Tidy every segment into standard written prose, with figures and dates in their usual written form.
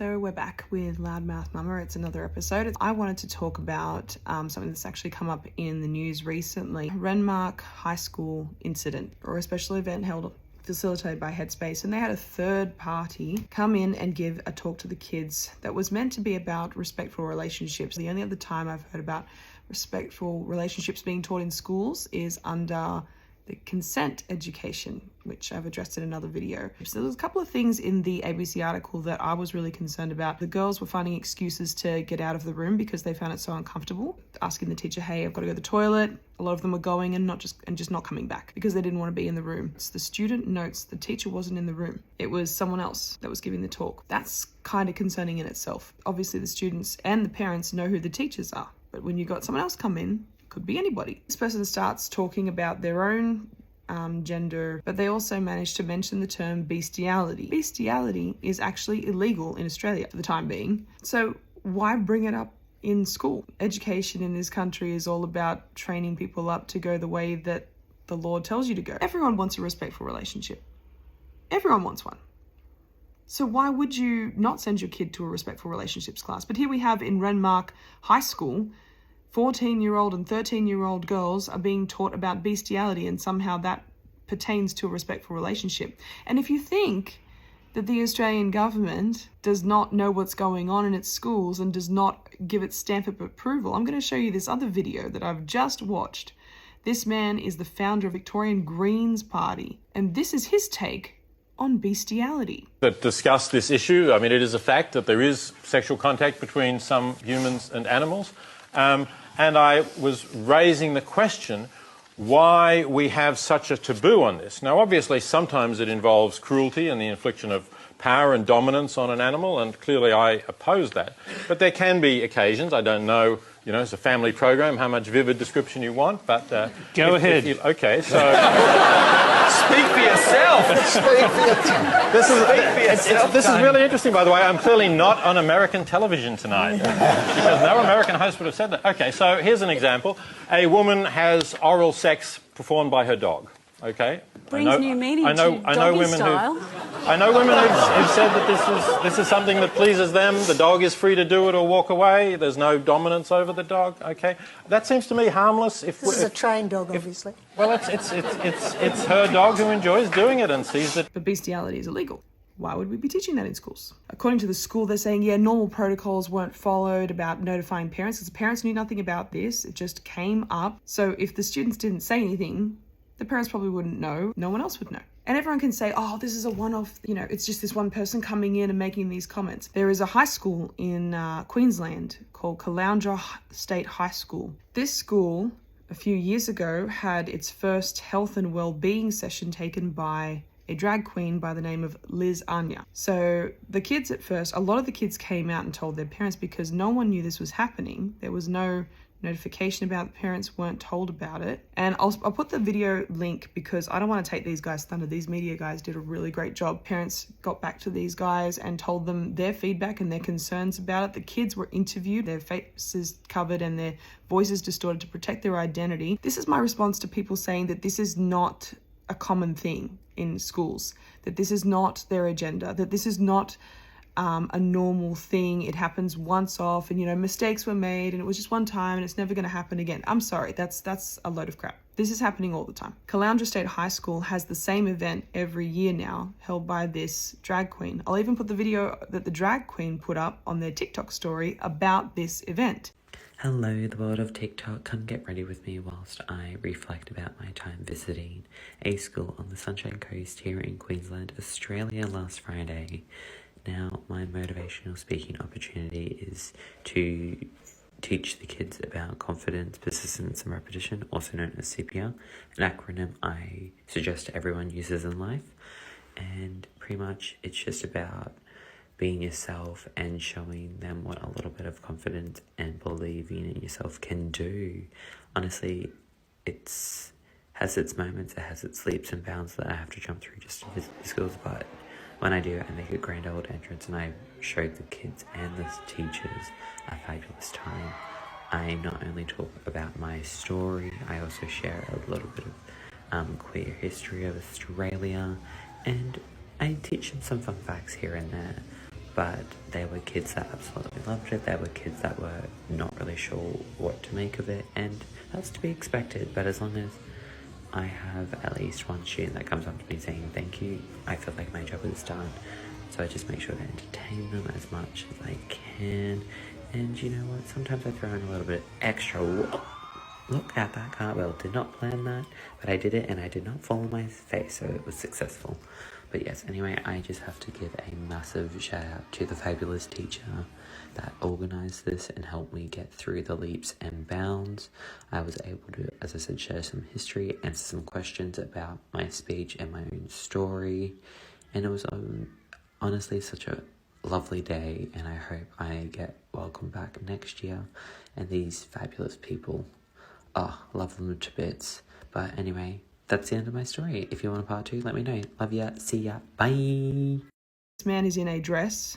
So we're back with Loudmouth Mama. It's another episode. I wanted to talk about something that's actually come up in the news recently. Renmark High School incident, or a special event held facilitated by Headspace, and they had a third party come in and give a talk to the kids that was meant to be about respectful relationships. The only other time I've heard about respectful relationships being taught in schools is under the consent education, which I've addressed in another video. So there's a couple of things in the ABC article that I was really concerned about. The girls were finding excuses to get out of the room because they found it so uncomfortable, asking the teacher, hey, I've got to go to the toilet. A lot of them were going and just not coming back because they didn't want to be in the room. So the student notes the teacher wasn't in the room. It was someone else that was giving the talk. That's kind of concerning in itself. Obviously the students and the parents know who the teachers are, but when you got someone else come in, could be anybody. This person starts talking about their own gender, but they also managed to mention the term bestiality. Bestiality is actually illegal in Australia for the time being. So why bring it up in school? Education in this country is all about training people up to go the way that the law tells you to go. Everyone wants a respectful relationship. Everyone wants one. So why would you not send your kid to a respectful relationships class? But here we have in Renmark High School, 14-year-old and 13-year-old girls are being taught about bestiality, and somehow that pertains to a respectful relationship. And if you think that the Australian government does not know what's going on in its schools and does not give its stamp of approval, I'm going to show you this other video that I've just watched. This man is the founder of Victorian Greens Party, and this is his take on bestiality. That discuss this issue. I mean, it is a fact that there is sexual contact between some humans and animals. And I was raising the question why we have such a taboo on this. Now, obviously, sometimes it involves cruelty and the infliction of power and dominance on an animal, and clearly I oppose that. But there can be occasions, I don't know, it's a family program, how much vivid description you want, but... Go ahead. Okay, so... Speak for yourself. Speak for yourself. This is really interesting, by the way. I'm clearly not on American television tonight because no American host would have said that. Okay, so here's an example. A woman has oral sex performed by her dog. Okay, brings new meaning to doggy style. I know women who've said that this is something that pleases them. The dog is free to do it or walk away. There's no dominance over the dog. Okay, that seems to me harmless. This is a trained dog, obviously. Well, it's her dog who enjoys doing it and sees that. But bestiality is illegal. Why would we be teaching that in schools? According to the school, they're saying, normal protocols weren't followed about notifying parents because parents knew nothing about this. It just came up. So if the students didn't say anything, the parents probably wouldn't know. No one else would know. And everyone can say, oh, this is a one-off, it's just this one person coming in and making these comments. There is a high school in Queensland called Caloundra State High School. This school, a few years ago, had its first health and well-being session taken by a drag queen by the name of Liz Anya. So the kids at first, a lot of the kids came out and told their parents because no one knew this was happening. There was no notification about it. The parents weren't told about it. And I'll put the video link because I don't want to take these guys' thunder. These media guys did a really great job. Parents got back to these guys and told them their feedback and their concerns about it. The kids were interviewed, their faces covered and their voices distorted to protect their identity. This is my response to people saying that this is not a common thing in schools, that this is not their agenda, that this is not a normal thing. It happens once off and, mistakes were made and it was just one time and it's never going to happen again. I'm sorry, that's a load of crap. This is happening all the time. Caloundra State High School has the same event every year now, held by this drag queen. I'll even put the video that the drag queen put up on their TikTok story about this event. Hello, the world of TikTok. Come get ready with me whilst I reflect about my time visiting a school on the Sunshine Coast here in Queensland, Australia last Friday. Now, my motivational speaking opportunity is to teach the kids about confidence, persistence, and repetition, also known as CPR, an acronym I suggest everyone uses in life. And pretty much it's just about being yourself and showing them what a little bit of confidence and believing in yourself can do. Honestly, it has its moments, it has its leaps and bounds that I have to jump through just to visit the schools, but when I do, I make a grand old entrance and I show the kids and the teachers a fabulous time. I not only talk about my story, I also share a little bit of queer history of Australia, and I teach them some fun facts here and there. but there were kids that absolutely loved it. There were kids that were not really sure what to make of it, and that's to be expected. But as long as I have at least one student that comes up to me saying thank you, I feel like my job is done. So I just make sure to entertain them as much as I can. And you know what, sometimes I throw in a little bit extra. Look at that cartwheel. Did not plan that, but I did it, and I did not fall on my face, so it was successful. But yes, anyway, I just have to give a massive shout out to the fabulous teacher that organised this and helped me get through the leaps and bounds. I was able to, as I said, share some history, answer some questions about my speech and my own story. And it was honestly such a lovely day, and I hope I get welcome back next year. And these fabulous people, love them to bits. But anyway, that's the end of my story. If you want a part 2, let me know. Love ya. See ya. Bye. This man is in a dress,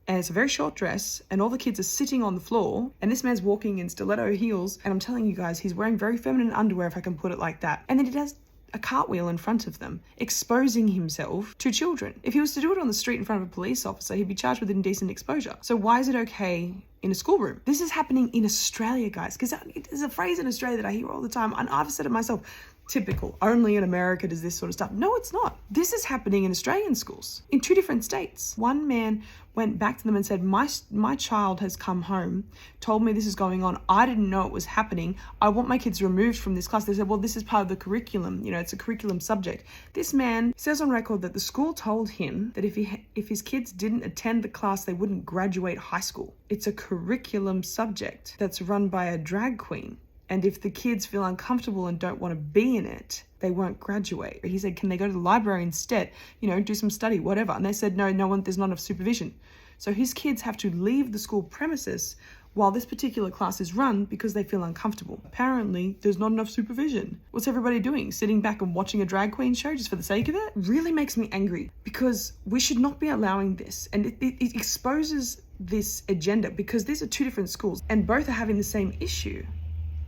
and it's a very short dress, and all the kids are sitting on the floor, and this man's walking in stiletto heels, and I'm telling you guys, he's wearing very feminine underwear, if I can put it like that. And then he does a cartwheel in front of them, exposing himself to children. If he was to do it on the street in front of a police officer, he'd be charged with indecent exposure. So why is it okay in a schoolroom? This is happening in Australia, guys, because there's a phrase in Australia that I hear all the time, and I've said it myself. Typical. Only in America does this sort of stuff. No, it's not. This is happening in Australian schools in 2 different states. One man went back to them and said, my child has come home, told me this is going on. I didn't know it was happening. I want my kids removed from this class. They said, well, this is part of the curriculum. You know, it's a curriculum subject. This man says on record that the school told him that if his kids didn't attend the class, they wouldn't graduate high school. It's a curriculum subject that's run by a drag queen. And if the kids feel uncomfortable and don't want to be in it, they won't graduate. He said, can they go to the library instead? You know, do some study, whatever. And they said, no, there's not enough supervision. So his kids have to leave the school premises while this particular class is run because they feel uncomfortable. Apparently, there's not enough supervision. What's everybody doing? Sitting back and watching a drag queen show just for the sake of it? Really makes me angry, because we should not be allowing this. And it exposes this agenda, because these are 2 different schools and both are having the same issue.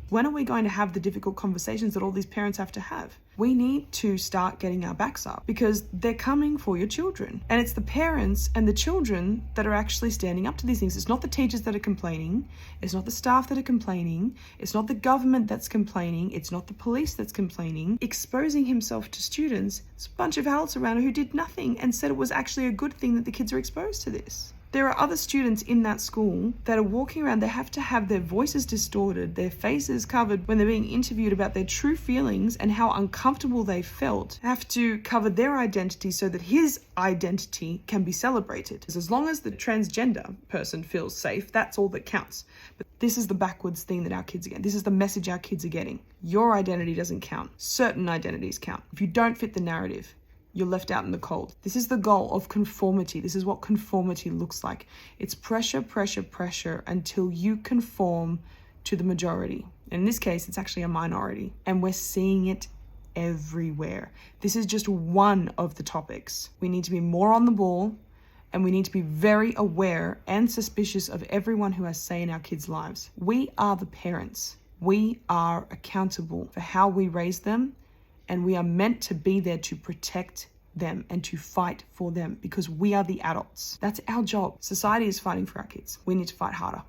When are we going to have the difficult conversations that all these parents have to have? We need to start getting our backs up, because they're coming for your children. And it's the parents and the children that are actually standing up to these things. It's not the teachers that are complaining. It's not the staff that are complaining. It's not the government that's complaining. It's not the police that's complaining. Exposing himself to students, it's a bunch of adults around who did nothing and said it was actually a good thing that the kids are exposed to this. There are other students in that school that are walking around. They have to have their voices distorted, their faces covered when they're being interviewed about their true feelings and how uncomfortable they felt. They have to cover their identity so that his identity can be celebrated. Because as long as the transgender person feels safe, that's all that counts. But this is the backwards thing that our kids are getting. This is the message our kids are getting. Your identity doesn't count. Certain identities count. If you don't fit the narrative, you're left out in the cold. This is the goal of conformity. This is what conformity looks like. It's pressure, pressure, pressure until you conform to the majority. In this case, it's actually a minority. And we're seeing it everywhere. This is just one of the topics. We need to be more on the ball, and we need to be very aware and suspicious of everyone who has say in our kids' lives. We are the parents. We are accountable for how we raise them, and we are meant to be there to protect them and to fight for them, because we are the adults. That's our job. Society is fighting for our kids. We need to fight harder.